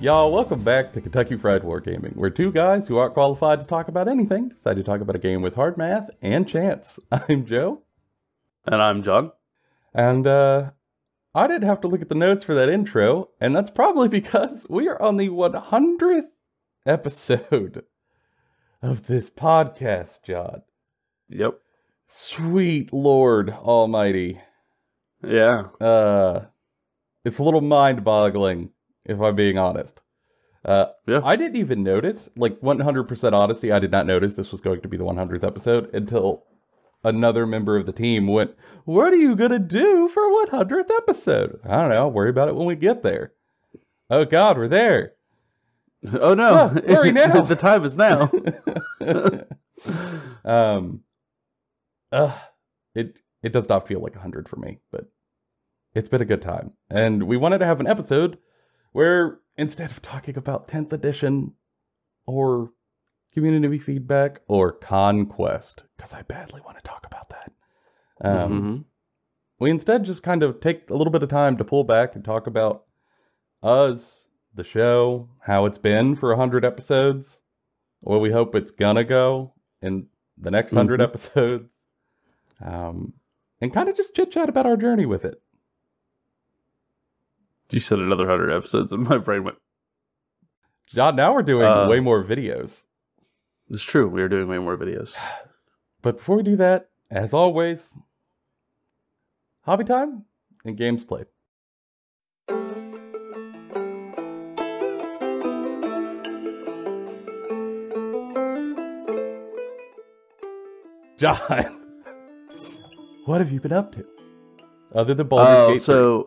Y'all, welcome back to Kentucky Fried Wargaming, where two guys who aren't qualified to talk about anything decide to talk about a game with hard math and chance. I'm Joe. And I'm John. And, I didn't have to look at the notes for that intro, and that's probably because we are on the 100th episode of this podcast, John. Yep. Sweet Lord Almighty. Yeah. It's a little mind-boggling, if I'm being honest. Yeah. I didn't even notice, like 100% honesty, I did not notice this was going to be the 100th episode until another member of the team went, "What are you going to do for 100th episode?" I don't know, I'll worry about it when we get there. Oh God, we're there. Oh no, hurry now. The time is now. It does not feel like 100 for me, but it's been a good time. And we wanted to have an episode where instead of talking about 10th edition or community feedback or conquest, because I badly want to talk about that, we instead just kind of take a little bit of time to pull back and talk about us, the show, how it's been for 100 episodes, where we hope it's gonna go in the next 100 episodes, and kind of just chit-chat about our journey with it. You said another 100 episodes, and my brain went... John, now we're doing way more videos. It's true, we are doing way more videos. But before we do that, as always, hobby time and games played. John, what have you been up to? Other than Baldur's Gate 3.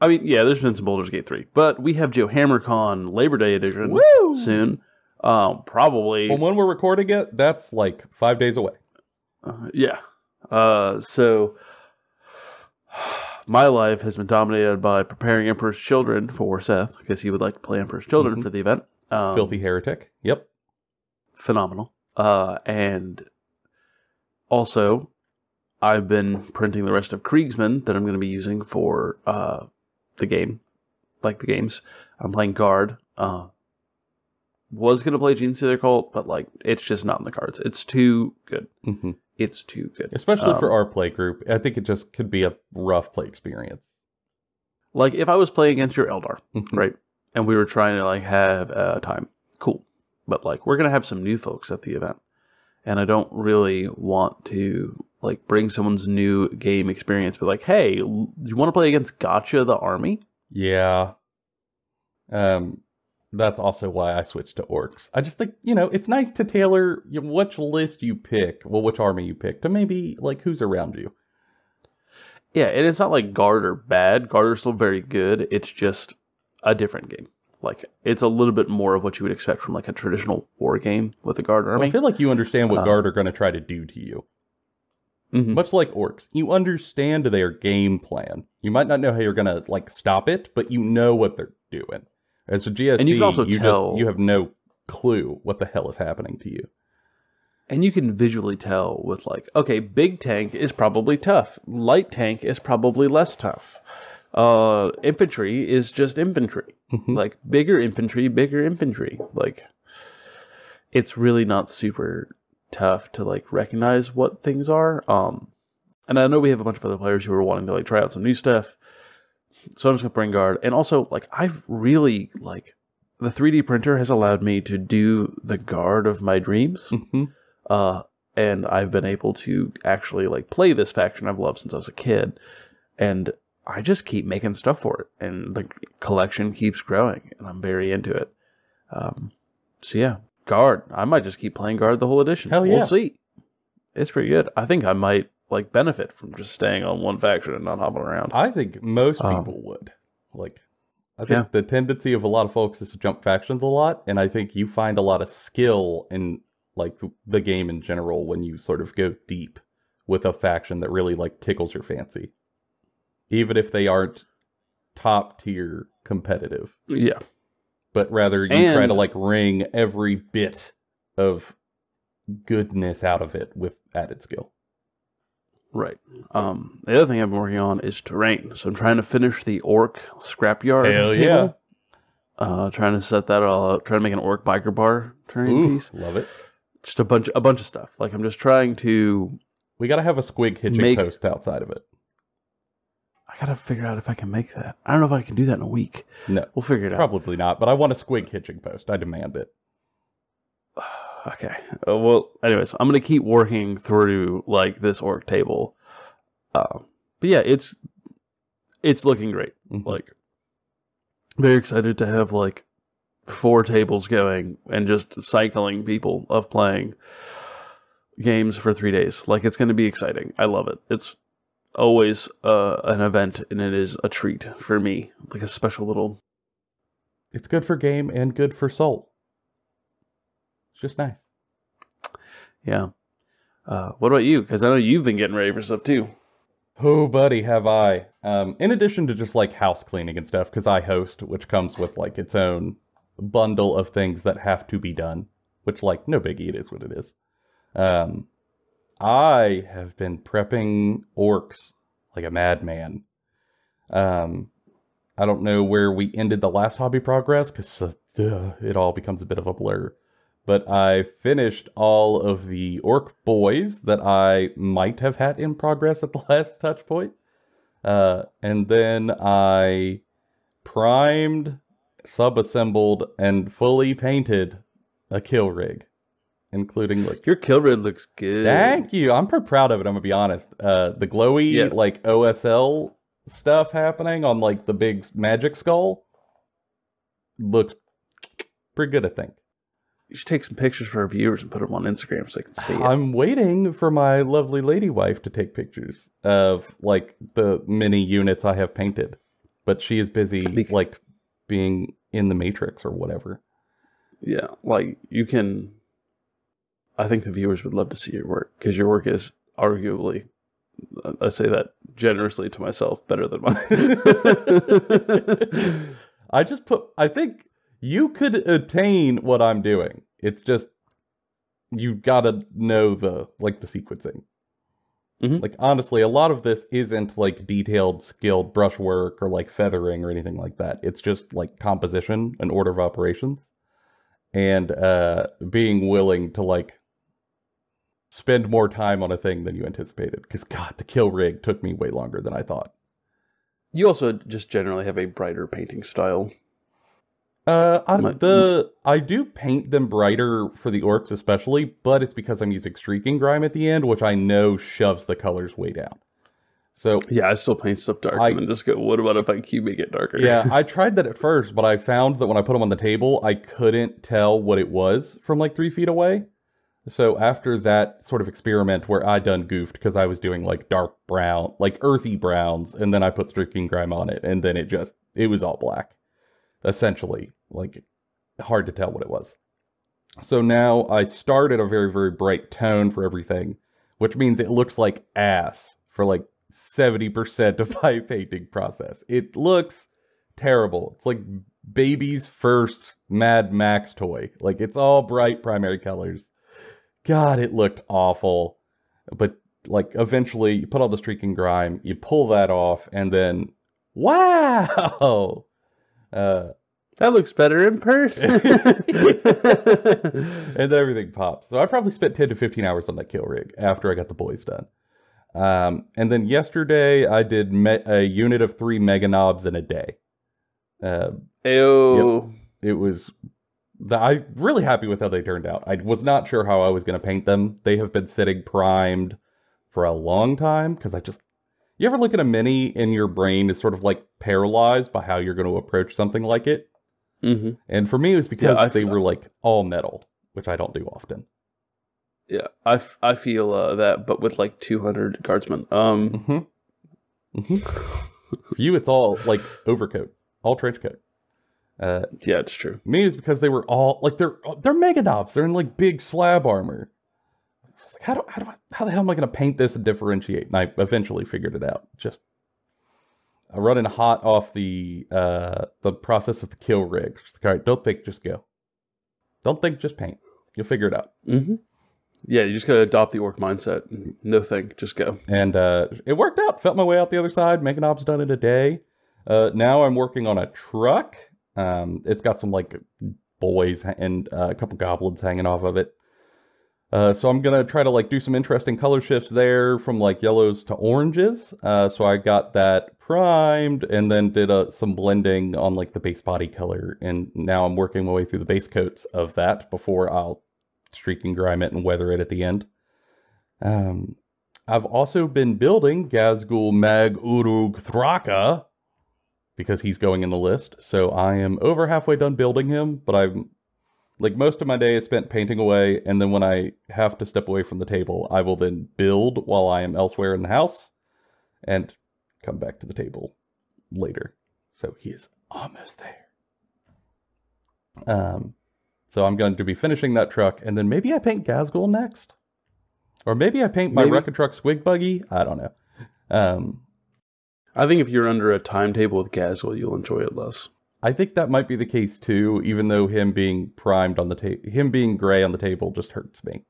I mean, yeah, there's been some Baldur's Gate 3, but we have Joe HammerCon Labor Day edition soon. Probably. Well, when we're recording it, that's like 5 days away. Yeah. So my life has been dominated by preparing Emperor's Children for Seth, because he would like to play Emperor's Children for the event. Filthy heretic. Yep. Phenomenal. And also, I've been printing the rest of Kriegsman that I'm going to be using for the game, like the games. I'm playing Guard. Was going to play Gene Stealer Cult, but like it's just not in the cards. It's too good. It's too good. Especially for our play group. I think it just could be a rough play experience. Like if I was playing against your Eldar, right? And we were trying to like have time. Cool. But like we're going to have some new folks at the event. And I don't really want to like bring someone's new game experience, but like, hey, you want to play against Gotcha the Army? Yeah. That's also why I switched to orcs. I just think, it's nice to tailor which list you pick, which army you pick, to maybe like who's around you. Yeah, and it's not like Guard are bad. Guard are still very good. It's just a different game. Like, it's a little bit more of what you would expect from like a traditional war game with a Guard army. Well, I feel like you understand what Guard are going to try to do to you. Much like orcs. You understand their game plan. You might not know how you're going to like stop it, but you know what they're doing. As for GSC, and you can also tell, you have no clue what the hell is happening to you. And you can visually tell with like, okay, big tank is probably tough. Light tank is probably less tough. Infantry is just infantry. Like bigger infantry. Like it's really not super tough to like recognize what things are. And I know we have a bunch of other players who are wanting to like try out some new stuff. So I'm just going to bring Guard. And also, like, I've really, like, the 3D printer has allowed me to do the Guard of my dreams. And I've been able to actually, like, play this faction I've loved since I was a kid. And I just keep making stuff for it. And the collection keeps growing. And I'm very into it. So, yeah, Guard. I might just keep playing Guard the whole edition. Hell yeah. We'll see. It's pretty good. I think I might like benefit from just staying on one faction and not hopping around. I think most people would. Like, I think the tendency of a lot of folks is to jump factions a lot, and I think you find a lot of skill in like the game in general when you sort of go deep with a faction that really like tickles your fancy, even if they aren't top tier competitive. Yeah, but rather you try to like wring every bit of goodness out of it with added skill. Right. The other thing I've been working on is terrain. So I'm trying to finish the orc scrapyard Hell table. Trying to set that all up. Trying to make an orc biker bar terrain piece. Love it. Just a bunch of stuff. Like I'm just trying to. We got to have a squig hitching post outside of it. I got to figure out if I can make that. I don't know if I can do that in a week. No. We'll figure it out. Probably not, but I want a squig hitching post. I demand it. Okay. Well, anyways, I'm going to keep working through, like, this orc table. But yeah, it's looking great. Mm-hmm. Like, very excited to have, like, 4 tables going and just cycling people of playing games for 3 days. Like, it's going to be exciting. I love it. It's always an event, and it is a treat for me. Like a special little... It's good for game and good for soul. It's just nice. Yeah. What about you? Because I know you've been getting ready for stuff too. Oh, buddy, have I. In addition to just like house cleaning and stuff, because I host, which comes with like its own bundle of things that have to be done, which like, no biggie, it is what it is. I have been prepping orcs like a madman. I don't know where we ended the last hobby progress, because it all becomes a bit of a blur. But I finished all of the orc boys that I might have had in progress at the last touch point. And then I primed, sub-assembled, and fully painted a kill rig. Including like... Your kill rig looks good. Thank you. I'm pretty proud of it, I'm gonna be honest. The glowy, like, OSL stuff happening on, like, the big magic skull looks pretty good, I think. You should take some pictures for our viewers and put them on Instagram so they can see it. I'm waiting for my lovely lady wife to take pictures of, like, the mini units I have painted. But she is busy, like, being in the Matrix or whatever. Yeah, like, you can... I think the viewers would love to see your work, because your work is arguably, I say that generously to myself, better than mine. I think you could attain what I'm doing. It's just, you gotta know the sequencing. Mm-hmm. Like, honestly, a lot of this isn't, like, detailed, skilled brushwork or, like, feathering or anything like that. It's just, like, composition and order of operations. And being willing to, like, spend more time on a thing than you anticipated. Because, God, the kill rig took me way longer than I thought. You also just generally have a brighter painting style. I do paint them brighter for the orcs especially, but it's because I'm using streaking grime at the end, which I know shoves the colors way down. So yeah, I still paint stuff dark and then just go, what about if I make it darker? Yeah, I tried that at first, but I found that when I put them on the table, I couldn't tell what it was from like 3 feet away. So after that sort of experiment where I done goofed because I was doing like dark brown, like earthy browns, and then I put streaking grime on it, and then it was all black. Essentially, like, hard to tell what it was. So now I started a very, very bright tone for everything, which means it looks like ass for like 70% of my painting process. It looks terrible. It's like baby's first Mad Max toy. Like, it's all bright primary colors. God, it looked awful. But, like, eventually you put all the streaking grime, you pull that off, and then, wow! That looks better in person. And then everything pops. So I probably spent 10 to 15 hours on that kill rig after I got the boys done. And then yesterday I did a unit of 3 mega knobs in a day. Ew. Yep. It was... I'm really happy with how they turned out. I was not sure how I was going to paint them. They have been sitting primed for a long time, because you ever look at a mini and your brain is sort of like paralyzed by how you're going to approach something like it? Mm-hmm. And for me, it was because they were like all metal, which I don't do often. Yeah, I feel that, but with like 200 guardsmen. Mm-hmm. Mm-hmm. For you, it's all like overcoat, all trench coat. Yeah, it's true. Me, is because they were all like they're mega knobs. They're in like big slab armor. Like, how the hell am I going to paint this and differentiate? And I eventually figured it out. Just running hot off the process of the kill rig. Just, all right, don't think, just go. Don't think, just paint. You'll figure it out. Mm-hmm. Yeah, you just got to adopt the orc mindset. No think, just go. And it worked out. Felt my way out the other side. Mega knobs done in a day. Now I'm working on a truck. It's got some like boys and a couple goblins hanging off of it. So I'm gonna try to like do some interesting color shifts there from like yellows to oranges. So I got that primed and then did some blending on like the base body color. And now I'm working my way through the base coats of that before I'll streak and grime it and weather it at the end. I've also been building Gazgul Mag Urug Thraka because he's going in the list. So I am over halfway done building him, but I'm like most of my day is spent painting away, and then when I have to step away from the table, I will then build while I am elsewhere in the house and come back to the table later. So he is almost there. So I'm going to be finishing that truck, and then maybe I paint Gazgul next. Or maybe I paint my Wreck-A Truck Squig Buggy. I don't know. I think if you're under a timetable with Gazgul, you'll enjoy it less. I think that might be the case too, even though him being primed on the table, him being gray on the table just hurts me.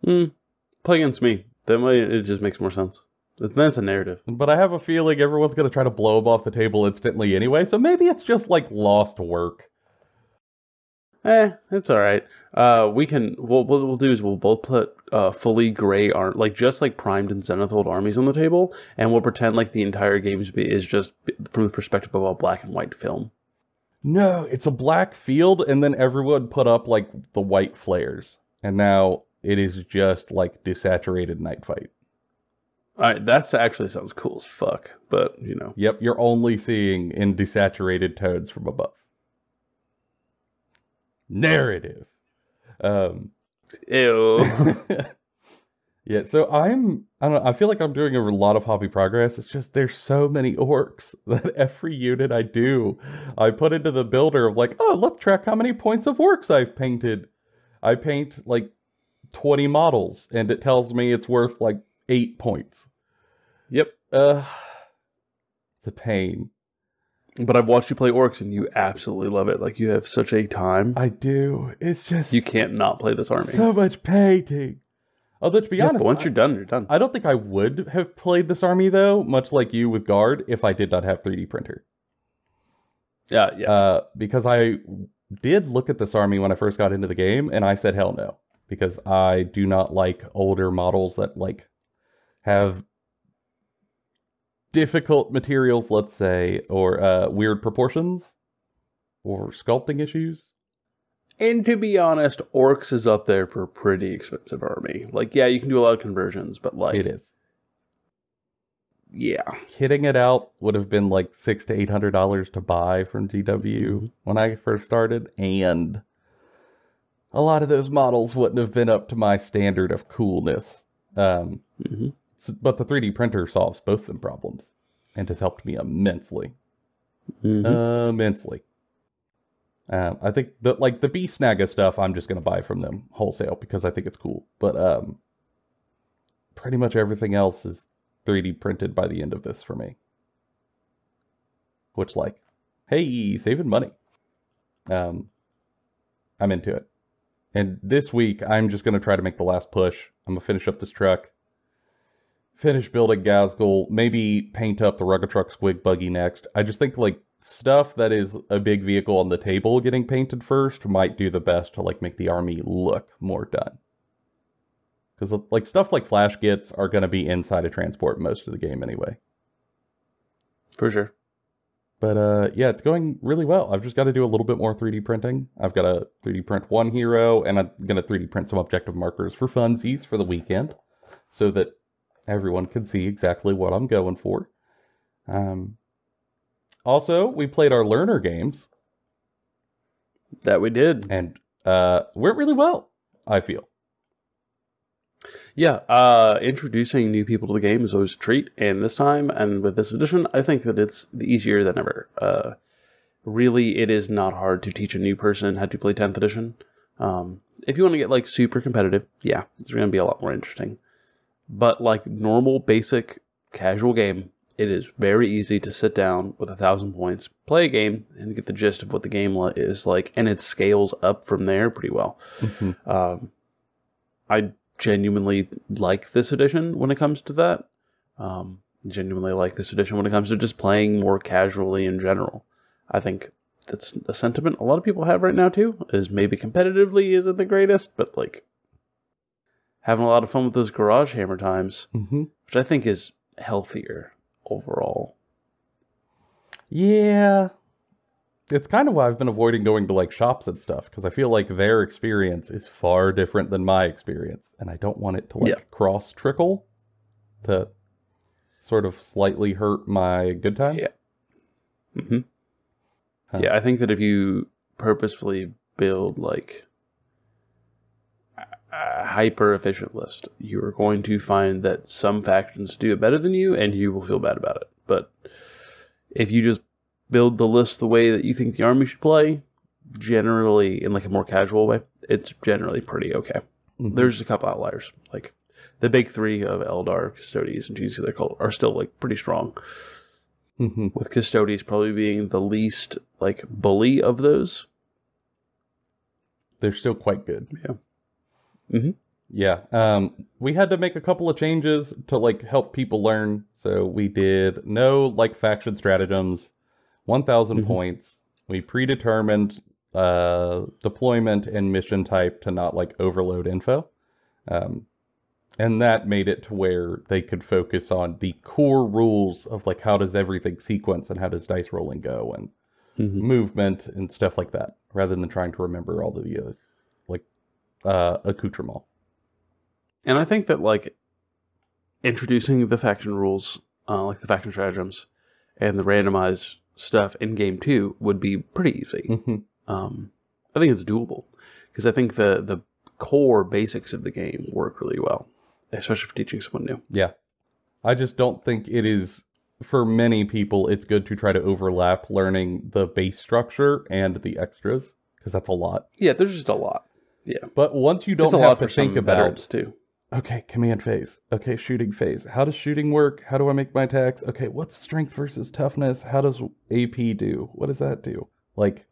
Play against me. That way it just makes more sense. That's a narrative. But I have a feeling everyone's going to try to blow him off the table instantly anyway, so maybe it's just like lost work. It's all right. What we'll do is we'll both put fully gray like just like primed and zenithal armies on the table, and we'll pretend like the entire game is just from the perspective of a black and white film. No, it's a black field, and then everyone put up like the white flares, and now it is just like desaturated night fight. All right, that actually sounds cool as fuck, but you know. Yep, you're only seeing in desaturated tones from above. Narrative. Ew. Yeah, so I don't know, I feel like I'm doing a lot of hobby progress. It's just there's so many orcs that every unit I do, I put into the builder of like, oh, let's track how many points of orcs I've painted. I paint like 20 models, and it tells me it's worth like 8 points. Yep. It's a pain. But I've watched you play orcs, and you absolutely love it. Like, you have such a time. I do. It's just... You can't not play this army. So much painting. Although, to be honest... But once you're done, you're done. I don't think I would have played this army, though, much like you with Guard, if I did not have 3D printer. Yeah. Because I did look at this army when I first got into the game, and I said hell no. Because I do not like older models that, like, have... difficult materials, let's say, or weird proportions, or sculpting issues. And to be honest, orcs is up there for a pretty expensive army. Like, yeah, you can do a lot of conversions, but like... It is. Yeah. Kitting it out would have been like $600 to $800 to buy from GW when I first started, and a lot of those models wouldn't have been up to my standard of coolness. But the 3D printer solves both of them problems, and has helped me immensely. Immensely. I think that like the Beast Snaga stuff, I'm just going to buy from them wholesale because I think it's cool. But pretty much everything else is 3D printed by the end of this for me. Which, like, hey, saving money. I'm into it. And this week, I'm just going to try to make the last push. I'm going to finish up this truck. Finish building Gazgul, maybe paint up the Wreck-A Truck Squig Buggy next. I just think, like, stuff that is a big vehicle on the table getting painted first might do the best to, like, make the army look more done. Because, like, stuff like Flash Gits are going to be inside a transport most of the game anyway. For sure. But, yeah, it's going really well. I've just got to do a little bit more 3D printing. I've got to 3D print one hero, and I'm going to 3D print some objective markers for funsies for the weekend. So that everyone can see exactly what I'm going for. Also, we played our learner games. That we did. And went really well, I feel. Yeah, introducing new people to the game is always a treat. And this time, and with this edition, I think that it's easier than ever. Really, it is not hard to teach a new person how to play 10th edition. If you want to get, like, super competitive, yeah, it's going to be a lot more interesting. But like normal, basic, casual game, it is very easy to sit down with 1,000 points, play a game, and get the gist of what the game is like, and it scales up from there pretty well. I genuinely like this edition when it comes to that. Genuinely like this edition when it comes to just playing more casually in general. I think that's a sentiment a lot of people have right now too, is maybe competitively isn't the greatest, but like having a lot of fun with those garage hammer times, which I think is healthier overall. Yeah. It's kind of why I've been avoiding going to like shops and stuff, because I feel like their experience is far different than my experience, and I don't want it to like cross trickle to sort of slightly hurt my good time. Yeah. Yeah, I think that if you purposefully build like a hyper efficient list, you are going to find that some factions do it better than you, and you will feel bad about it. But if you just build the list the way that you think the army should play, generally in like a more casual way, it's generally pretty okay. There's a couple outliers, like the big three of Eldar, Custodes, and GC, they're called, are still like pretty strong. With Custodes probably being the least like bully of those. They're still quite good. Yeah. We had to make a couple of changes to like help people learn. So we did no like faction stratagems, 1,000 points. We predetermined deployment and mission type to not like overload info. And that made it to where they could focus on the core rules of like how does everything sequence and how does dice rolling go and movement and stuff like that, rather than trying to remember all the accoutrement. And I think that like introducing the faction rules, like the faction stratagems and the randomized stuff in game 2 would be pretty easy. I think it's doable because I think the core basics of the game work really well, especially for teaching someone new. Yeah. I just don't think it is, for many people, it's good to try to overlap learning the base structure and the extras, because that's a lot. Yeah, there's just a lot. Yeah. But once you don't have to think about too. Okay, command phase. Okay, shooting phase. How does shooting work? How do I make my attacks? Okay, what's strength versus toughness? How does AP do? What does that do? Like,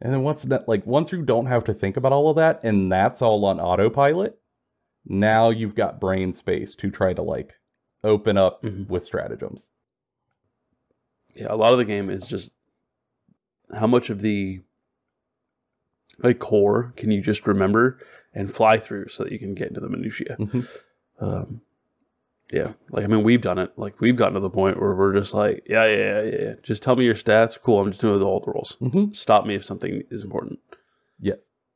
and then once you don't have to think about all of that, and that's all on autopilot, now you've got brain space to try to like open up with stratagems. Yeah, a lot of the game is just how much of the like core can you just remember and fly through so that you can get into the minutiae. Yeah, like I mean, we've done it. Like we've gotten to the point where we're just like, yeah. Just tell me your stats. Cool, I'm just doing all the rolls. Stop me if something is important. Yeah,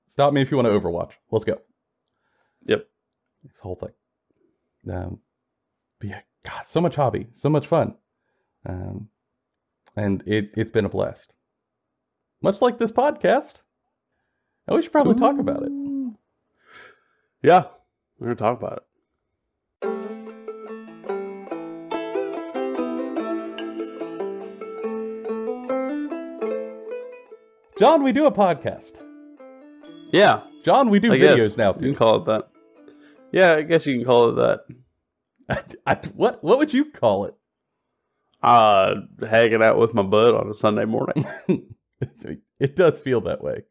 stop me if you want to Overwatch. Let's go. Yep, this whole thing. But yeah, God, so much hobby, so much fun, and it's been a blast. Much like this podcast. And we should probably talk about it. Yeah, we're going to talk about it. John, we do a podcast. Yeah. John, we do videos now, too. You can call it that. Yeah, I guess you can call it that. What would you call it? Hanging out with my bud on a Sunday morning. It does feel that way.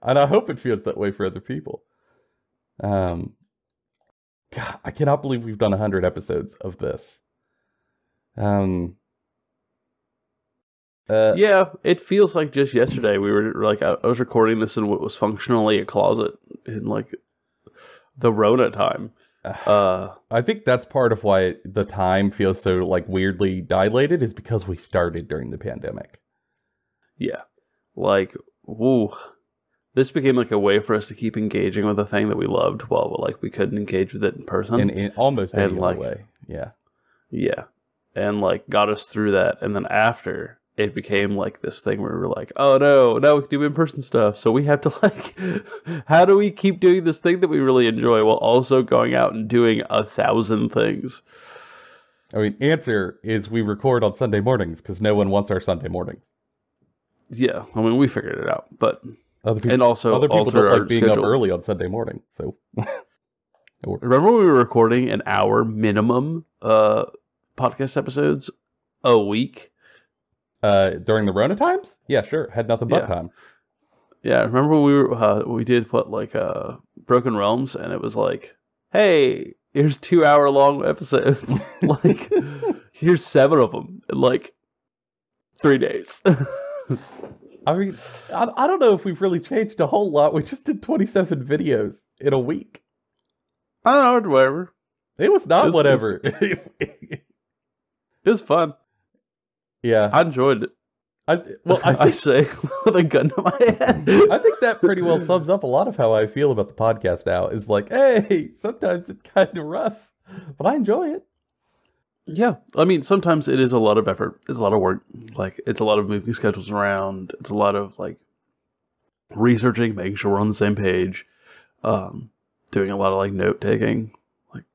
And I hope it feels that way for other people. God, I cannot believe we've done 100 episodes of this. Yeah, it feels like just yesterday we were like, I was recording this in what was functionally a closet in like the Rona time. I think that's part of why the time feels so like weirdly dilated, is because we started during the pandemic. Yeah, like, woo. This became like a way for us to keep engaging with a thing that we loved while like we couldn't engage with it in person. In almost any other way. Yeah. Yeah. And like got us through that. And then after, it became like this thing where we were like, oh no, now we can do in-person stuff. So we have to like, how do we keep doing this thing that we really enjoy while also going out and doing 1,000 things? I mean, answer is we record on Sunday mornings because no one wants our Sunday morning. Yeah. I mean, we figured it out, but... Other people don't like being schedule. Up early on Sunday morning. So remember we were recording an hour minimum podcast episodes a week during the Rona times? Yeah, sure. Had nothing but time. Yeah, remember we did Broken Realms, and it was like, hey, here's 2-hour long episodes. Like, here's 7 of them in like 3 days. I mean, I don't know if we've really changed a whole lot. We just did 27 videos in a week. I don't know, whatever. It was not whatever. It was fun. Yeah. I enjoyed it. I say with a gun to my head. I think that pretty well sums up a lot of how I feel about the podcast now. Is like, hey, sometimes it's kind of rough, but I enjoy it. Yeah. I mean, sometimes it is a lot of effort. It's a lot of work. Like, it's a lot of moving schedules around. It's a lot of, like, researching, making sure we're on the same page. Doing a lot of, like, note-taking. Like,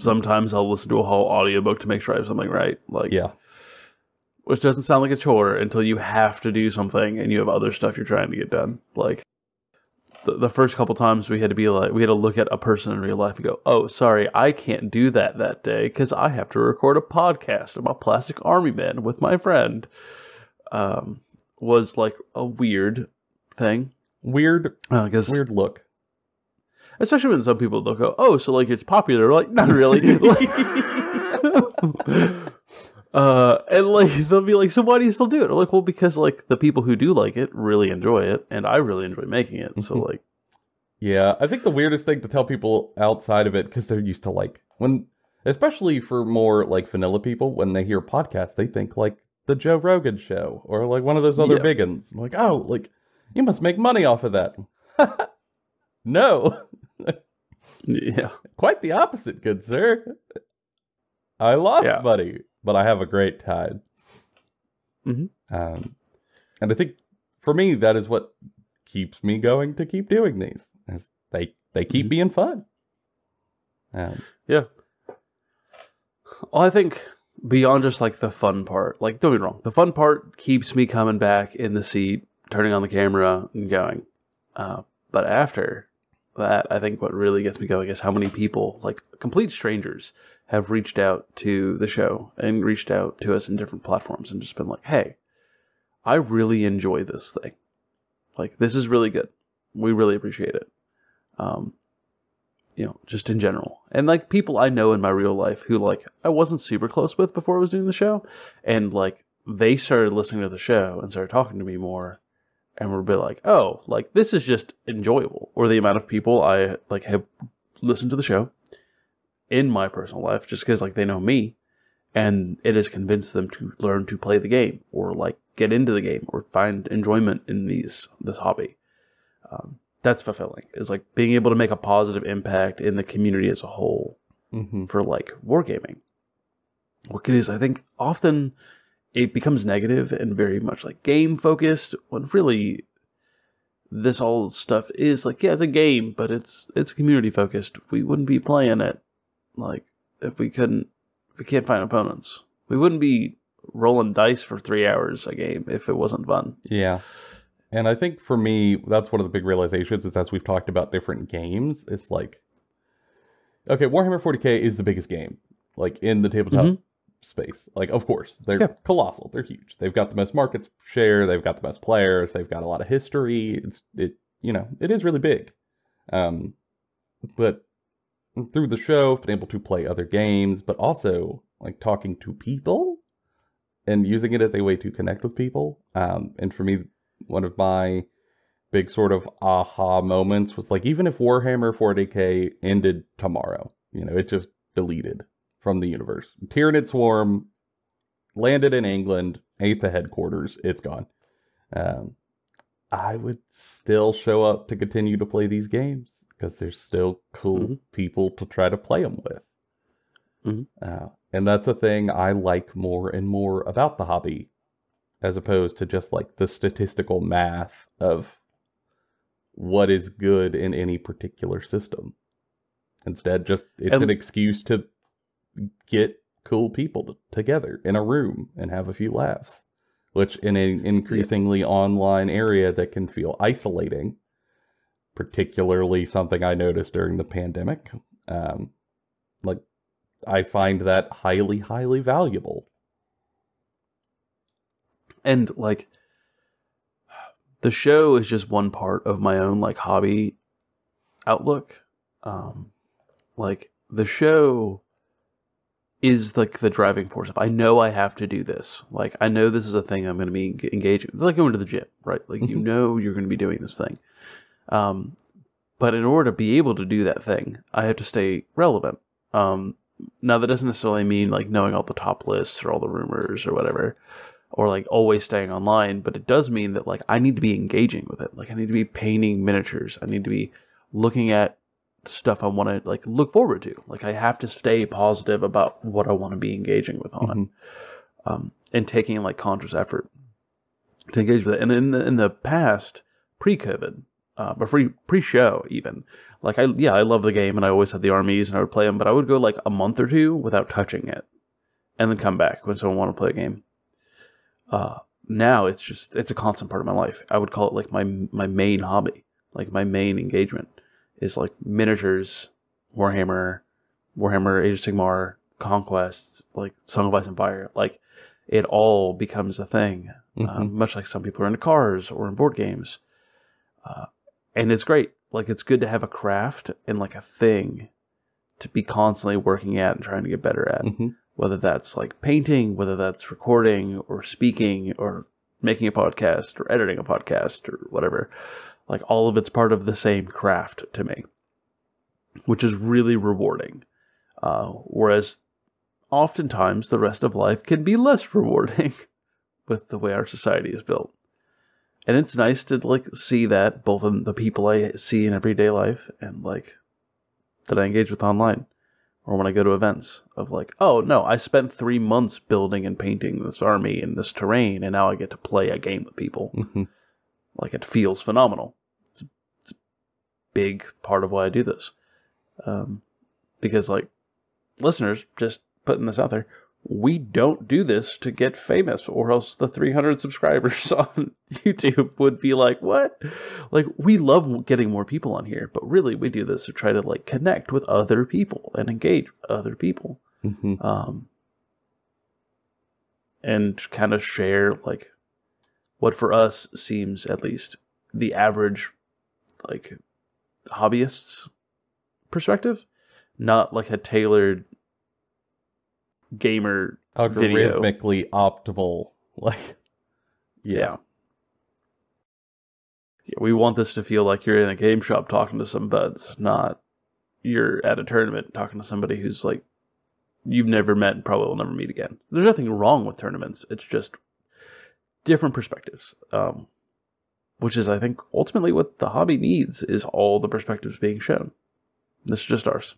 sometimes I'll listen to a whole audiobook to make sure I have something right. Like, yeah. Which doesn't sound like a chore until you have to do something and you have other stuff you're trying to get done. Like, the first couple times we had to look at a person in real life and go, oh, sorry, I can't do that day because I have to record a podcast about Plastic Army Men with my friend. Was like a weird thing. Weird look. Especially when some people, they'll go, oh, so like it's popular. Like, not really. And like they'll be like, so why do you still do it? I'm like, well, because like the people who do like it really enjoy it, and I really enjoy making it. So like, yeah, I think the weirdest thing to tell people outside of it, because they're used to like especially for more like vanilla people, when they hear podcasts, they think like the Joe Rogan show or like one of those other big ones. Like, oh, like you must make money off of that. No. Yeah, quite the opposite, good sir. I lost money, but I have a great time. And I think for me, that is what keeps me going to keep doing these. They keep being fun. Yeah. Well, I think beyond just like the fun part, like don't be wrong, the fun part keeps me coming back in the seat, turning on the camera and going. But after that, I think what really gets me going is how many people, like complete strangers, have reached out to the show and reached out to us in different platforms and just been like, hey, I really enjoy this thing. Like, this is really good. We really appreciate it. You know, just in general. And like people I know in my real life who like I wasn't super close with before I was doing the show. And like they started listening to the show and started talking to me more. And we're a bit like, oh, like this is just enjoyable. Or the amount of people I like have listened to the show in my personal life just because like they know me and it has convinced them to learn to play the game or like get into the game or find enjoyment in this hobby. That's fulfilling, is like being able to make a positive impact in the community as a whole for like wargaming. Because I think often it becomes negative and very much like game focused when really this all stuff is like, yeah, it's a game, but it's community focused. We wouldn't be playing it like if we can't find opponents. We wouldn't be rolling dice for 3 hours a game if it wasn't fun. Yeah. And I think for me, that's one of the big realizations is as we've talked about different games, it's like, okay, Warhammer 40K is the biggest game, like in the tabletop space. Like, of course, they're colossal. They're huge. They've got the most market share. They've got the best players. They've got a lot of history. It is really big. But through the show, I've been able to play other games, but also like talking to people and using it as a way to connect with people. And for me, one of my big sort of aha moments was like, even if Warhammer 40K ended tomorrow, it just deleted from the universe. Tyranid Swarm landed in England, ate the headquarters, it's gone. I would still show up to continue to play these games because there's still cool people to try to play them with. And that's a thing I like more and more about the hobby, as opposed to just like the statistical math of what is good in any particular system. Instead, it's an excuse to get cool people together in a room and have a few laughs, which in an increasingly online area that can feel isolating, particularly something I noticed during the pandemic. Like, I find that highly, highly valuable. And like the show is just one part of my own like hobby outlook. Like the show is like the driving force of, I know I have to do this. Like, I know this is a thing I'm going to be engaging. It's like going to the gym, right? Like, you know you're going to be doing this thing. But in order to be able to do that thing, I have to stay relevant. Now, that doesn't necessarily mean like knowing all the top lists or all the rumors or whatever, or like always staying online, but it does mean that like I need to be engaging with it. Like, I need to be painting miniatures. I need to be looking at stuff I want to like look forward to. Like, I have to stay positive about what I want to be engaging with on it, and taking like conscious effort to engage with it. And in the past, pre-COVID, but pre-show even, like I love the game and I always had the armies and I would play them, but I would go like a month or two without touching it, and then come back when someone wanted to play a game. Now it's a constant part of my life. I would call it like my main hobby, like my main engagement is like miniatures, Warhammer, Age of Sigmar, Conquest, like Song of Ice and Fire. Like, it all becomes a thing, much like some people are into cars or in board games. And it's great. Like, it's good to have a craft and like a thing to be constantly working at and trying to get better at. Whether that's like painting, whether that's recording or speaking or making a podcast or editing a podcast or whatever. Like, all of it's part of the same craft to me, which is really rewarding. Whereas oftentimes the rest of life can be less rewarding with the way our society is built. And it's nice to like see that both in the people I see in everyday life and like that I engage with online, or when I go to events of like, oh no, I spent 3 months building and painting this army and this terrain, and now I get to play a game with people. Like, it feels phenomenal. It's a big part of why I do this. Because like, listeners, just putting this out there, we don't do this to get famous, or else the 300 subscribers on YouTube would be like, what? Like, we love getting more people on here, but really we do this to try to like connect with other people and engage with other people. And kind of share like what for us seems at least the average like hobbyist's perspective, not like a tailored gamer algorithmically video. Optimal, like, yeah, we want this to feel like you're in a game shop talking to some buds, not you're at a tournament talking to somebody who's like you've never met and probably will never meet again. There's nothing wrong with tournaments, it's just different perspectives, which is, I think, ultimately what the hobby needs, is all the perspectives being shown. This is just ours.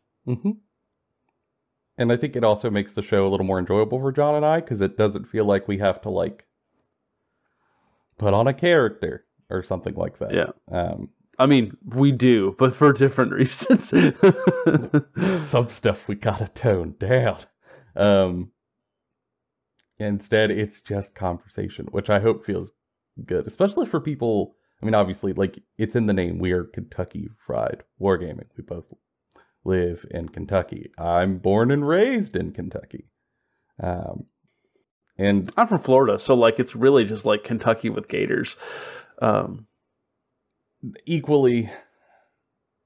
And I think it also makes the show a little more enjoyable for John and I, because it doesn't feel like we have to like put on a character or something like that. Yeah. I mean, we do, but for different reasons. Some stuff we gotta tone down. Instead, it's just conversation, which I hope feels good, especially for people. I mean, obviously, like, it's in the name. We are Kentucky Fried Wargaming. We both live in Kentucky. I'm born and raised in Kentucky. And I'm from Florida, so like it's really just like Kentucky with gators. Equally,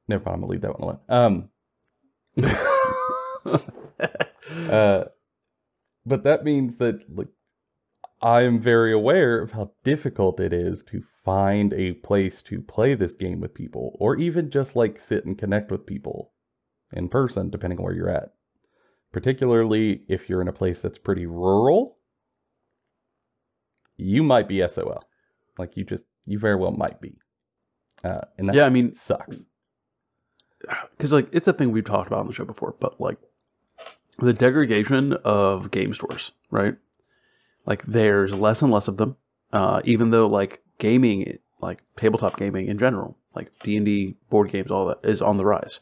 never mind, I'm gonna leave that one alone. But that means that like I am very aware of how difficult it is to find a place to play this game with people, or even just like sit and connect with people in person, depending on where you're at. Particularly if you're in a place that's pretty rural, you might be SOL. Like, you very well might be. And that, yeah, I mean, sucks. Because like it's a thing we've talked about on the show before, but like the degradation of game stores, right? Like, there's less and less of them, even though like gaming, like tabletop gaming in general, like D&D, board games, all that is on the rise.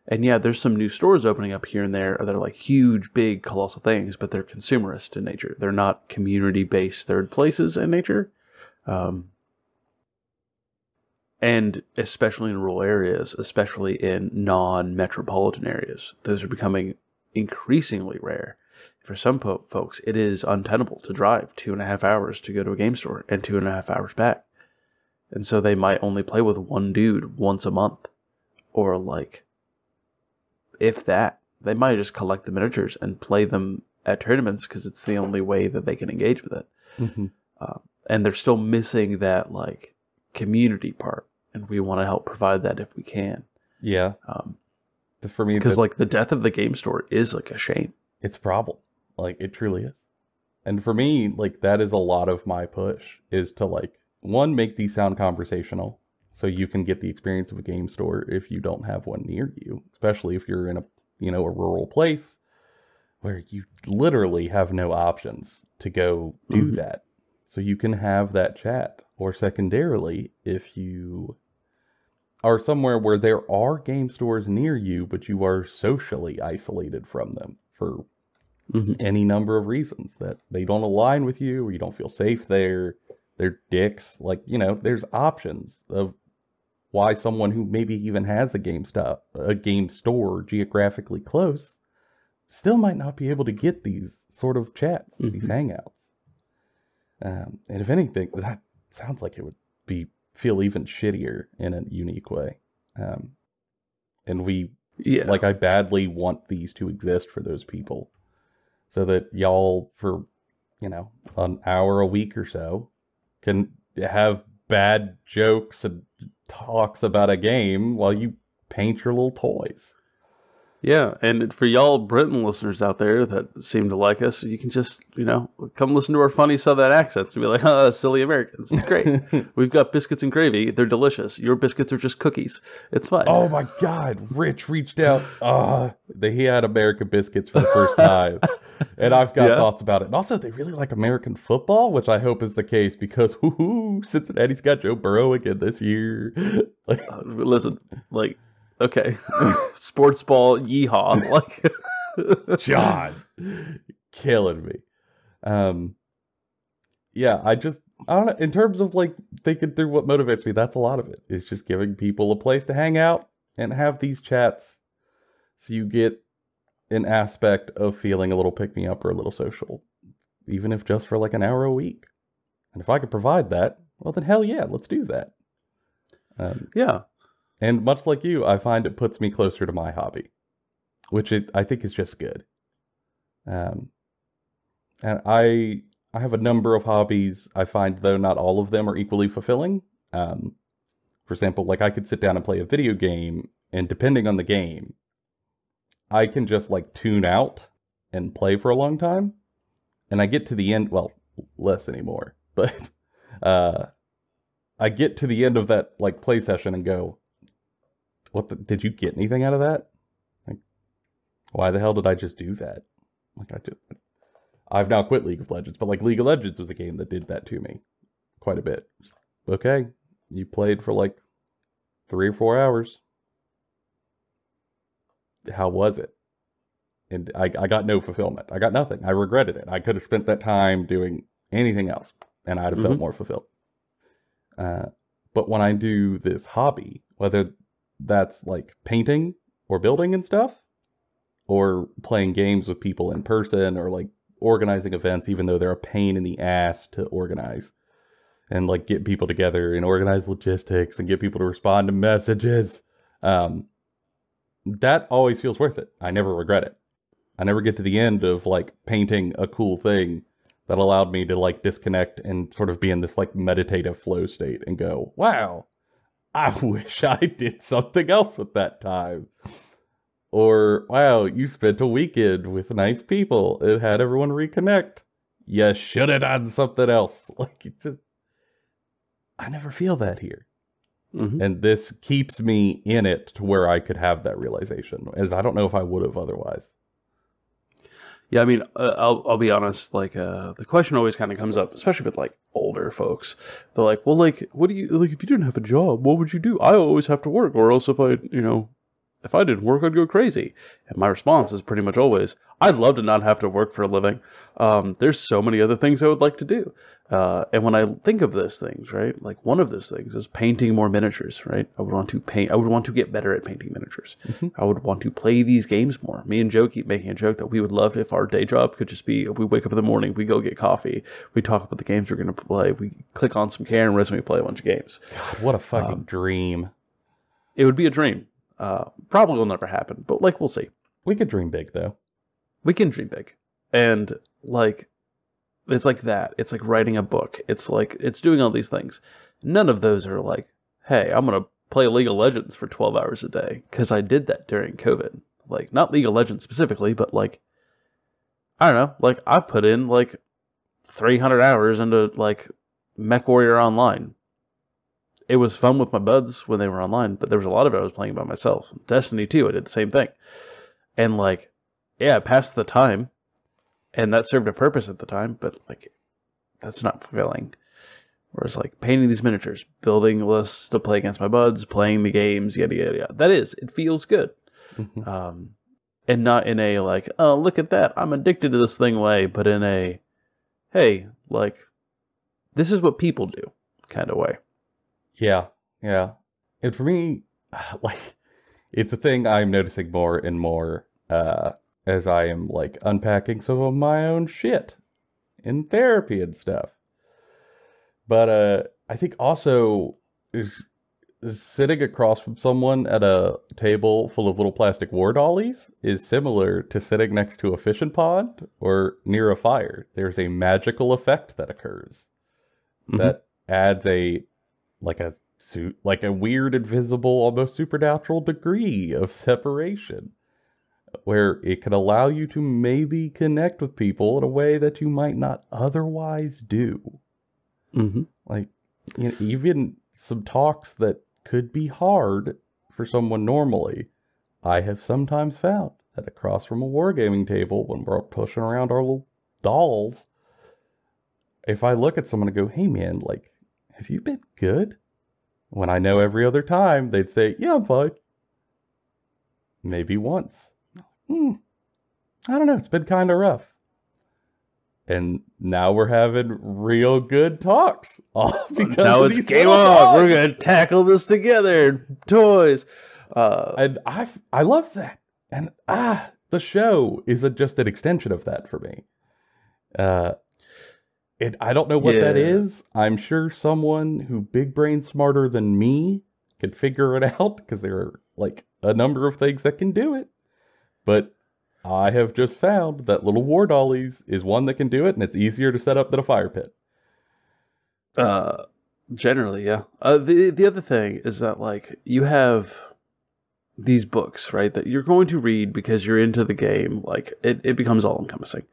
And yeah, there's some new stores opening up here and there that are like huge, big, colossal things, but they're consumerist in nature. They're not community-based third places in nature. And especially in rural areas, especially in non-metropolitan areas, those are becoming increasingly rare. For some folks, it is untenable to drive 2.5 hours to go to a game store and 2.5 hours back. And so they might only play with one dude once a month, or like, if that, they might just collect the miniatures and play them at tournaments because it's the only way that they can engage with it. Mm-hmm. And they're still missing that like community part, and we want to help provide that if we can. Yeah. For me, because like the death of the game store is like a shame. It's a problem. Like it truly is. And for me, like that is a lot of my push is to like, one, make these sound conversational so you can get the experience of a game store if you don't have one near you, especially if you're in a, you know, a rural place where you literally have no options to go do that. So you can have that chat. Or secondarily, if you are somewhere where there are game stores near you, but you are socially isolated from them for any number of reasons, that they don't align with you or you don't feel safe there, they're dicks. Like, you know, there's options of why someone who maybe even has a game store geographically close still might not be able to get these sort of chats, these hangouts. And if anything, that sounds like it would feel even shittier in a unique way. And like, I badly want these to exist for those people so that y'all, for, you know, an hour a week or so, can have bad jokes and talks about a game while you paint your little toys. Yeah, and for y'all Britain listeners out there that seem to like us, you can just, you know, come listen to our funny Southern accents and be like, silly Americans. It's great. We've got biscuits and gravy. They're delicious. Your biscuits are just cookies. It's fine. Oh my God. Rich reached out. He had American biscuits for the first time. And I've got thoughts about it. And also, they really like American football, which I hope is the case because, Cincinnati's got Joe Burrow again this year. Listen, like... Okay. Sports ball, yeehaw. Like John. Killing me. Yeah, I don't know. In terms of like thinking through what motivates me, that's a lot of it. It's just giving people a place to hang out and have these chats so you get an aspect of feeling a little pick-me-up or a little social, even if just for like an hour a week. And if I could provide that, well then hell yeah, let's do that. Yeah. And much like you, I find it puts me closer to my hobby, which I think is just good. And I have a number of hobbies. I find, though, not all of them are equally fulfilling. For example, like I could sit down and play a video game, and depending on the game, I can just like tune out and play for a long time. And I get to the end, well, less anymore, but I get to the end of that like play session and go, did you get anything out of that? Like, why the hell did I just do that? Like, I've now quit League of Legends, but like League of Legends was a game that did that to me quite a bit. Okay, you played for like 3 or 4 hours. How was it? And I got no fulfillment. I got nothing. I regretted it. I could have spent that time doing anything else, and I'd have felt more fulfilled. But when I do this hobby, whether that's like painting or building and stuff, or playing games with people in person, or like organizing events, even though they're a pain in the ass to organize, and like get people together and organize logistics and get people to respond to messages, that always feels worth it. I never regret it. I never get to the end of like painting a cool thing that allowed me to like disconnect and sort of be in this like meditative flow state and go, wow, I wish I did something else with that time. Or, wow, you spent a weekend with nice people and had everyone reconnect. You should have done something else. Like, I never feel that here. And this keeps me in it to where I could have that realization, as I don't know if I would have otherwise. Yeah, I mean, I'll be honest, like, the question always kind of comes up, especially with, like, older folks. They're like, well, like, what do you, like, if you didn't have a job, what would you do? I always have to work, or else if I didn't work, I'd go crazy. And my response is pretty much always, I'd love to not have to work for a living. There's so many other things I would like to do. And when I think of those things, right, like one of those things is painting more miniatures, right? I would want to paint. I would want to get better at painting miniatures. I would want to play these games more. Me and Joe keep making a joke that we would love if our day job could just be, we wake up in the morning, we go get coffee, we talk about the games we're going to play, we click on some cameras and we play a bunch of games. God, what a fucking dream. It would be a dream. Probably will never happen, but like, we'll see. We could dream big, though. We can dream big. And, like, it's like that. It's like writing a book. It's like, it's doing all these things. None of those are like, hey, I'm going to play League of Legends for 12 hours a day. Because I did that during COVID. Like, not League of Legends specifically, but, like, I don't know. Like, I put in, like, 300 hours into, like, MechWarrior Online. It was fun with my buds when they were online, but there was a lot of it I was playing by myself. Destiny 2, I did the same thing. And, like, yeah, I passed the time, and that served a purpose at the time, but, like, that's not fulfilling. Whereas, like, painting these miniatures, building lists to play against my buds, playing the games, yada, yada, yada. That is, it feels good. Mm-hmm. And not in a, like, oh, look at that, I'm addicted to this thing way, but in a, hey, like, this is what people do kind of way. Yeah, yeah. And for me, like, it's a thing I'm noticing more and more as I am, like, unpacking some of my own shit in therapy and stuff. But I think also is sitting across from someone at a table full of little plastic war dollies is similar to sitting next to a fishing pond or near a fire. There's a magical effect that occurs that adds a weird, invisible, almost supernatural degree of separation, where it can allow you to maybe connect with people in a way that you might not otherwise do. Like, you know, even some talks that could be hard for someone normally, I have sometimes found that across from a wargaming table, when we're pushing around our little dolls, if I look at someone and go, hey man, like, have you been good? When I know every other time they'd say, yeah, I'm fine. Maybe once. I don't know, it's been kind of rough. And now we're having real good talks. All because now it's game on. We're going to tackle this together. Toys. And I love that. And the show is just an extension of that for me. I don't know what that is. I'm sure someone who big brain smarter than me could figure it out, because there are, like, a number of things that can do it. But I have just found that little war dollies is one that can do it, and it's easier to set up than a fire pit. Generally, yeah. The other thing is that, like, you have these books, right, that you're going to read because you're into the game. Like, it becomes all-encompassing.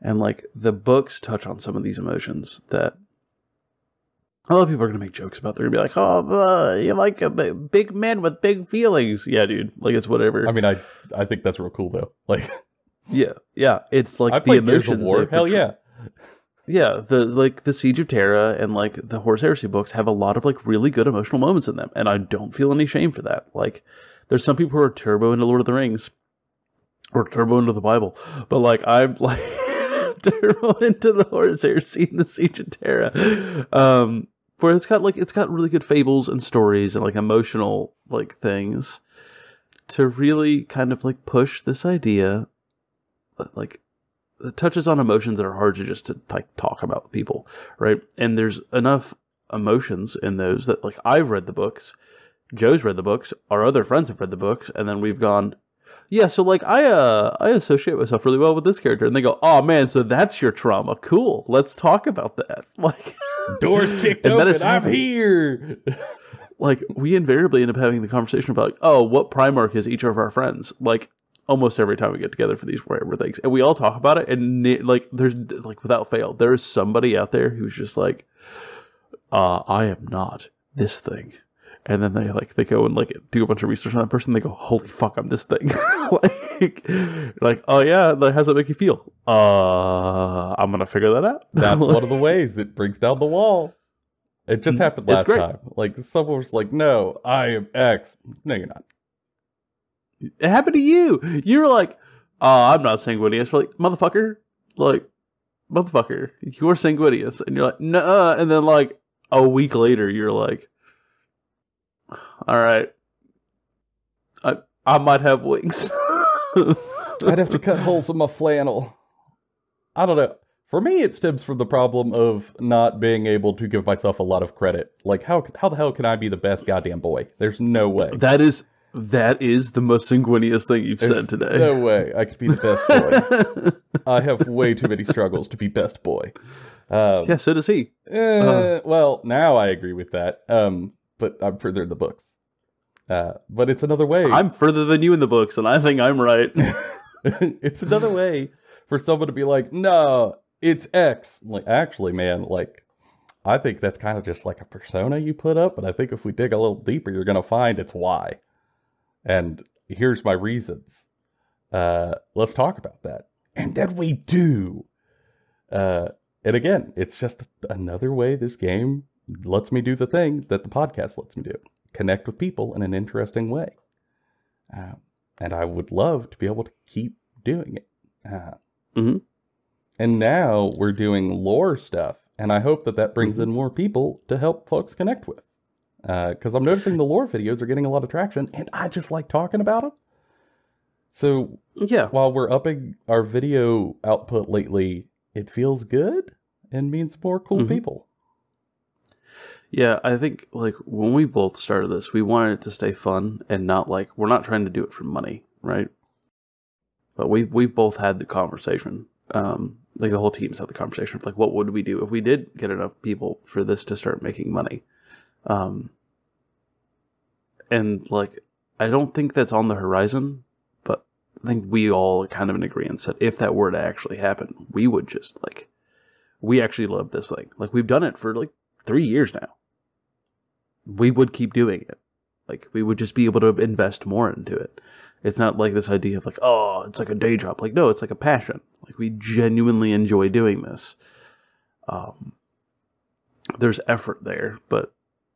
And, like, the books touch on some of these emotions that a lot of people are going to make jokes about. They're going to be like, oh, you like a big man with big feelings. Yeah, dude. Like, it's whatever. I mean, I think that's real cool, though. Like, yeah. It's like I the emotions. War. Hell yeah. Yeah, the Siege of Terra and, like, the Horus Heresy books have a lot of, like, really good emotional moments in them. And I don't feel any shame for that. Like, there's some people who are turbo into Lord of the Rings or turbo into the Bible. But, like, I'm, like, turbo into the Horus Heresy and the Siege of Terra. Where it's got really good fables and stories and, like, emotional, like, things to really kind of, like, push this idea that, like, it touches on emotions that are hard to just to, like, talk about with people, right? And there's enough emotions in those that, like, I've read the books, Joe's read the books, our other friends have read the books, and then we've gone, yeah, so, like, I associate myself really well with this character. And they go, oh, man, so that's your trauma. Cool. Let's talk about that. Like, doors kicked open. I'm here. Like, we invariably end up having the conversation about, like, oh, what Primarch is each of our friends? Like, almost every time we get together for these whatever things. And we all talk about it. And, like, there's, like, without fail, there is somebody out there who's just like, I am not this thing. And then they go and, like, do a bunch of research on that person. They go, holy fuck, I'm this thing. like, oh yeah, like, how's that make you feel? I'm gonna figure that out. That's one of the ways it brings down the wall. It just happened last time. Like, someone was like, no, I am X. No, you're not. It happened to you. You were like, I'm not sanguineous. We're like, motherfucker, you're sanguineous. And you're like, no. And then, like, a week later, you're like, all right, I might have wings. I'd have to cut holes in my flannel. I don't know. For me, it stems from the problem of not being able to give myself a lot of credit. Like, how the hell can I be the best goddamn boy? There's no way. That is That is the most sanguineous thing you've said today. No way I could be the best boy. I have way too many struggles to be best boy. Yeah, so does he. Well, now I agree with that. But I'm further in the books. But it's another way. I'm further than you in the books, and I think I'm right. It's another way for someone to be like, no, it's X. I'm like, actually, man, like, I think that's kind of just like a persona you put up. But I think if we dig a little deeper, you're going to find it's Y. And here's my reasons. Let's talk about that. And then we do. And again, it's just another way this game lets me do the thing that the podcast lets me do. Connect with people in an interesting way. And I would love to be able to keep doing it. And now we're doing lore stuff. And I hope that that brings in more people to help folks connect with. Because I'm noticing the lore videos are getting a lot of traction. And I just like talking about them. So Yeah. while we're upping our video output lately, it feels good and means more cool people. Yeah, I think like when we both started this, we wanted it to stay fun and not like we're not trying to do it for money, right? But we've both had the conversation. Like the whole team's had the conversation of like, what would we do if we did get enough people for this to start making money? And like, I don't think that's on the horizon, but I think we all are kind of in agreement that if that were to actually happen, we would just like, we actually love this thing. Like we've done it for like 3 years now. We would keep doing it. Like we would just be able to invest more into it. It's not like this idea of like, oh, it's like a day job. Like, no, it's like a passion. Like we genuinely enjoy doing this. There's effort there, but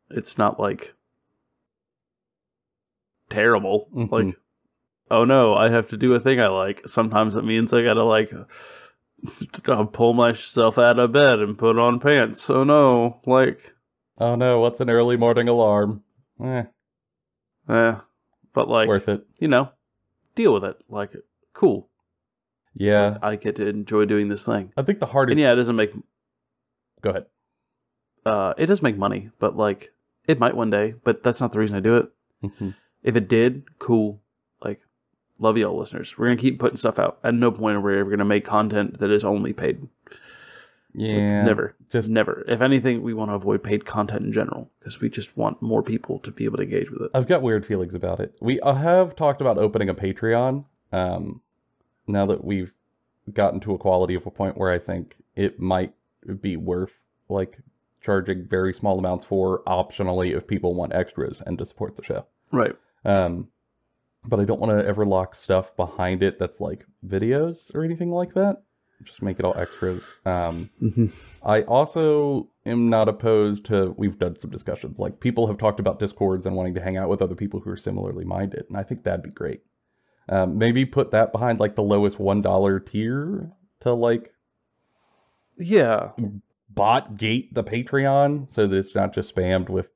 it's not like terrible. Like, oh no, I have to do a thing I like. Sometimes it means I gotta like pull myself out of bed and put on pants. Oh no, like, oh no, what's an early morning alarm? But like, worth it. You know, deal with it. Like, cool. Yeah, like, I get to enjoy doing this thing. I think the hardest. And yeah, it doesn't make. Go ahead. It does make money, but like, it might one day. But that's not the reason I do it. If it did, cool. Like, love y'all listeners. We're gonna keep putting stuff out. At no point are we ever gonna make content that is only paid. Yeah, like, never. If anything, we want to avoid paid content in general because we just want more people to be able to engage with it. I've got weird feelings about it. We have talked about opening a Patreon. Now that we've gotten to a quality of a point where I think it might be worth like charging very small amounts for optionally if people want extras and to support the show. Right. But I don't want to ever lock stuff behind it that's like videos or anything like that. Just make it all extras. I also am not opposed to, we've done some discussions, like people have talked about Discords and wanting to hang out with other people who are similarly minded. And I think that'd be great. Maybe put that behind like the lowest $1 tier to like, yeah, bot gate the Patreon so that it's not just spammed with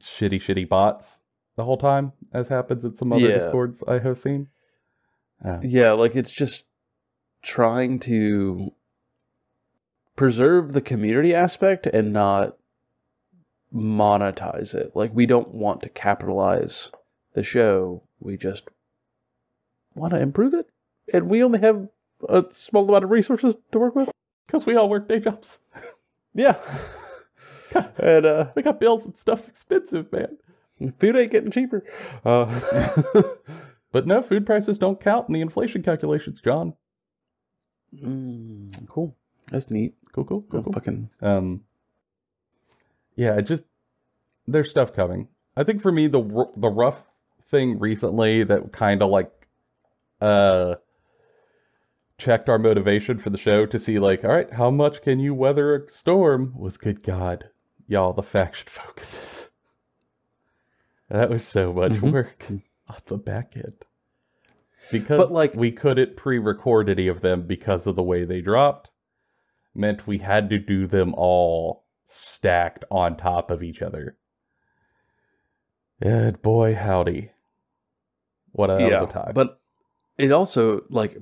shitty bots the whole time, as happens in some other Discords I have seen. Yeah, like it's just trying to preserve the community aspect and not monetize it. Like, we don't want to capitalize the show. We just want to improve it. And we only have a small amount of resources to work with. Because we all work day jobs. Yeah. And we got bills and stuff's expensive, man. Food ain't getting cheaper. But no, food prices don't count in the inflation calculations, John. Cool. That's neat. Cool. Fucking. Yeah, it just, there's stuff coming. I think for me, the rough thing recently that kind of like checked our motivation for the show to see like, all right, how much can you weather a storm was, good God, y'all, the faction focuses. That was so much work on the back end. Because like, we couldn't pre-record any of them because of the way they dropped, meant we had to do them all stacked on top of each other. And boy, howdy. What a, that was a time. But it also, like,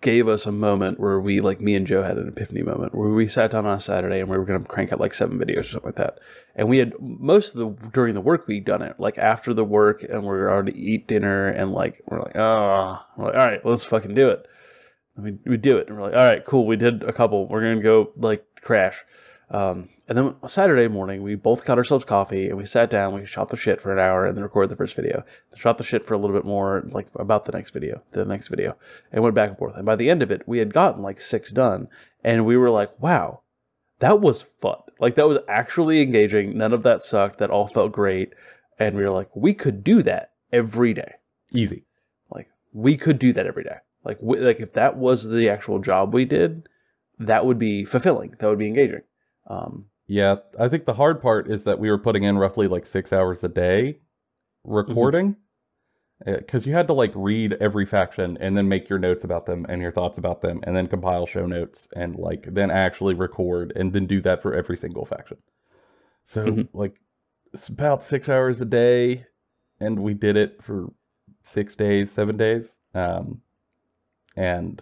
gave us a moment where we, like, me and Joe had an epiphany moment where we sat down on a Saturday and we were going to crank out like 7 videos or something like that. And we had most of during the work week done it, like after the work, and we were already eat dinner and like, we're like, all right, let's fucking do it. And we do it. And we're like, all right, cool. We did a couple. We're going to go like crash. And then Saturday morning, we both got ourselves coffee and we sat down, we shot the shit for an hour and then recorded the first video. Shot the shit for a little bit more, like about the next video, and went back and forth. And by the end of it, we had gotten like 6 done. And we were like, wow, that was fun. Like, that was actually engaging. None of that sucked. That all felt great. And we were like, we could do that every day. Easy. Like, we could do that every day. Like if that was the actual job we did, that would be fulfilling. That would be engaging. Yeah, I think the hard part is that we were putting in roughly like 6 hours a day recording, because you had to like read every faction and then make your notes about them and your thoughts about them and then compile show notes and like then actually record and then do that for every single faction. So like it's about 6 hours a day, and we did it for 6 days, 7 days, and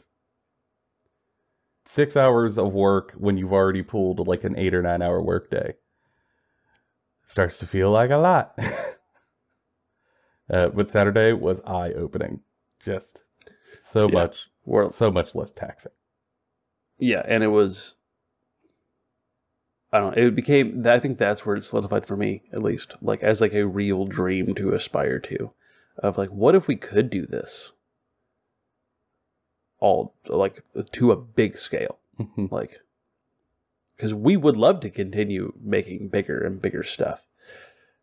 6 hours of work when you've already pulled like an 8 or 9 hour work day starts to feel like a lot. But Saturday was eye-opening. Just so much less taxing. Yeah, and it was, I don't know, it became, I think that's where it solidified for me, at least, like as like a real dream to aspire to, of like, what if we could do this all like to a big scale? Like, because we would love to continue making bigger and bigger stuff.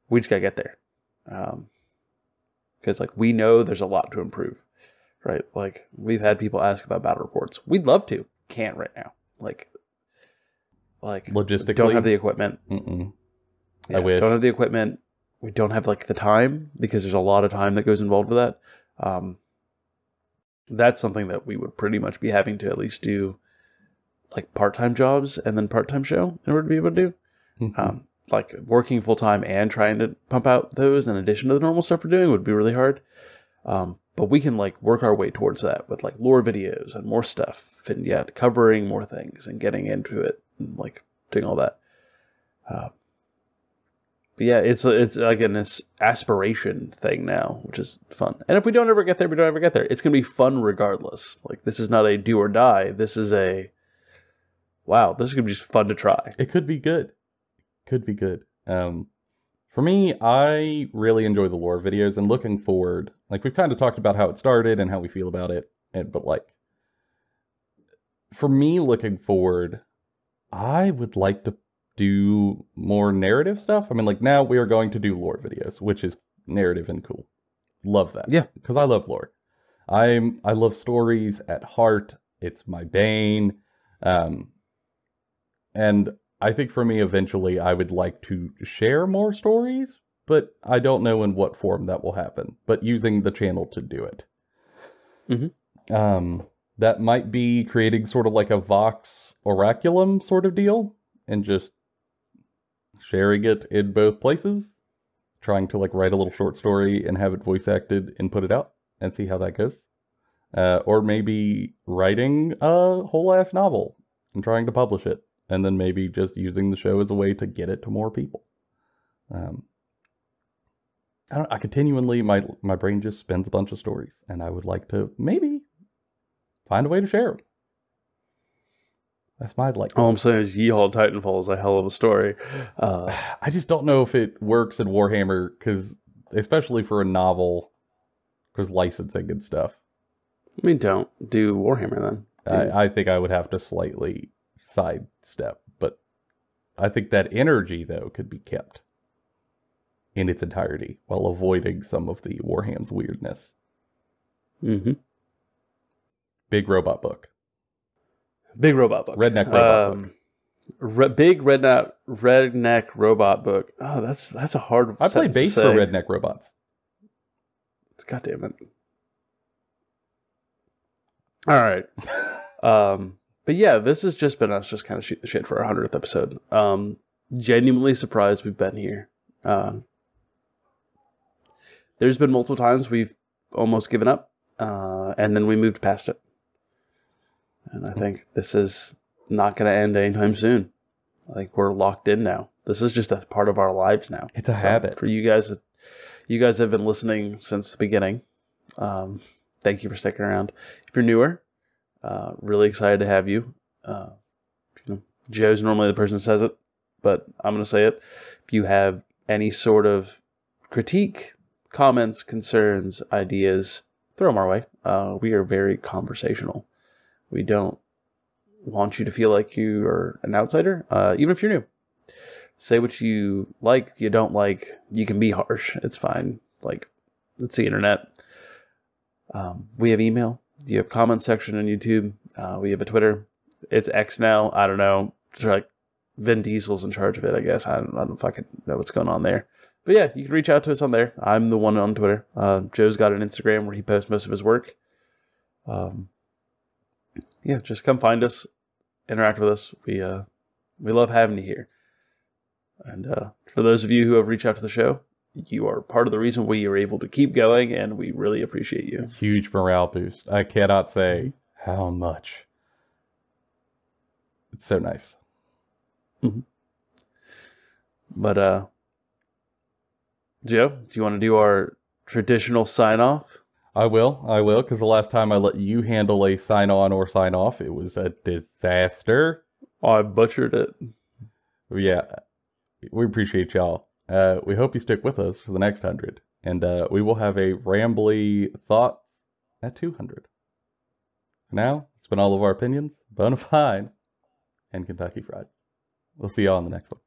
We just gotta get there. Because like we know there's a lot to improve, right? Like we've had people ask about battle reports. We'd love to, can't right now. Like logistically, don't have the equipment. I wish. Don't have the equipment. We don't have like the time, because there's a lot of time that goes involved with that. That's something that we would pretty much be having to at least do like part-time jobs and then part-time show in order to be able to do. Like working full-time and trying to pump out those in addition to the normal stuff we're doing would be really hard. But we can like work our way towards that with like lore videos and more stuff and covering more things and getting into it and like doing all that. But yeah, it's again this aspiration thing now, which is fun. And if we don't ever get there, we don't ever get there. It's going to be fun regardless. Like this is not a do or die. This is a, wow, this is going to be just fun to try. It could be good. Could be good. For me, I really enjoy the lore videos, and looking forward, like we've kind of talked about how it started and how we feel about it, but like for me looking forward, I would like to do more narrative stuff. I mean, like now we are going to do lore videos, which is narrative and cool. Love that. Yeah. Because I love lore. I love stories at heart. It's my bane. And I think for me, eventually, I would like to share more stories, but I don't know in what form that will happen, but using the channel to do it. That might be creating sort of like a Vox Oraculum sort of deal, and just sharing it in both places, trying to like write a little short story and have it voice acted and put it out and see how that goes. Or maybe writing a whole ass novel and trying to publish it, and then maybe just using the show as a way to get it to more people. I continually, my brain just spins a bunch of stories, and I would like to maybe find a way to share them. That's my like. All I'm saying is Yeehaw Titanfall is a hell of a story. I just don't know if it works in Warhammer, because especially for a novel, because licensing and stuff. I mean, don't do Warhammer then. I think I would have to slightly sidestep, but I think that energy though could be kept in its entirety while avoiding some of the Warham's weirdness. Big robot book. Big robot book. Redneck robot book. Big redneck robot book. Oh, that's a hard. I play bass for redneck robots. It's goddamn it. All right. But yeah, this has just been us just kind of shoot the shit for our 100th episode. Genuinely surprised we've been here. There's been multiple times we've almost given up, and then we moved past it. And I think this is not going to end anytime soon. I think we're locked in now. This is just a part of our lives now. It's a habit. For you guys have been listening since the beginning. Thank you for sticking around. If you're newer, really excited to have you. Joe's normally the person who says it, but I'm going to say it. If you have any sort of critique, comments, concerns, ideas, throw them our way. We are very conversational. We don't want you to feel like you are an outsider, even if you're new. Say what you like, you don't like. You can be harsh. It's fine. Like, it's the internet. We have email. You have comment section on YouTube. We have a Twitter. It's X now. I don't know. It's like Vin Diesel's in charge of it, I guess. I don't fucking know what's going on there. But yeah, you can reach out to us on there. I'm the one on Twitter. Joe's got an Instagram where he posts most of his work. Yeah, just come find us. Interact with us. We love having you here. And for those of you who have reached out to the show, you are part of the reason we are able to keep going, and we really appreciate you. Huge morale boost. I cannot say how much. It's so nice. Mm-hmm. But, Joe, do you want to do our traditional sign-off? I will, because the last time I let you handle a sign-on or sign-off, it was a disaster. Oh, I butchered it. Yeah, we appreciate y'all. We hope you stick with us for the next 100. And we will have a rambly thought at 200. For now, it's been all of our opinions, bona fide, and Kentucky Fried. We'll see y'all in the next one.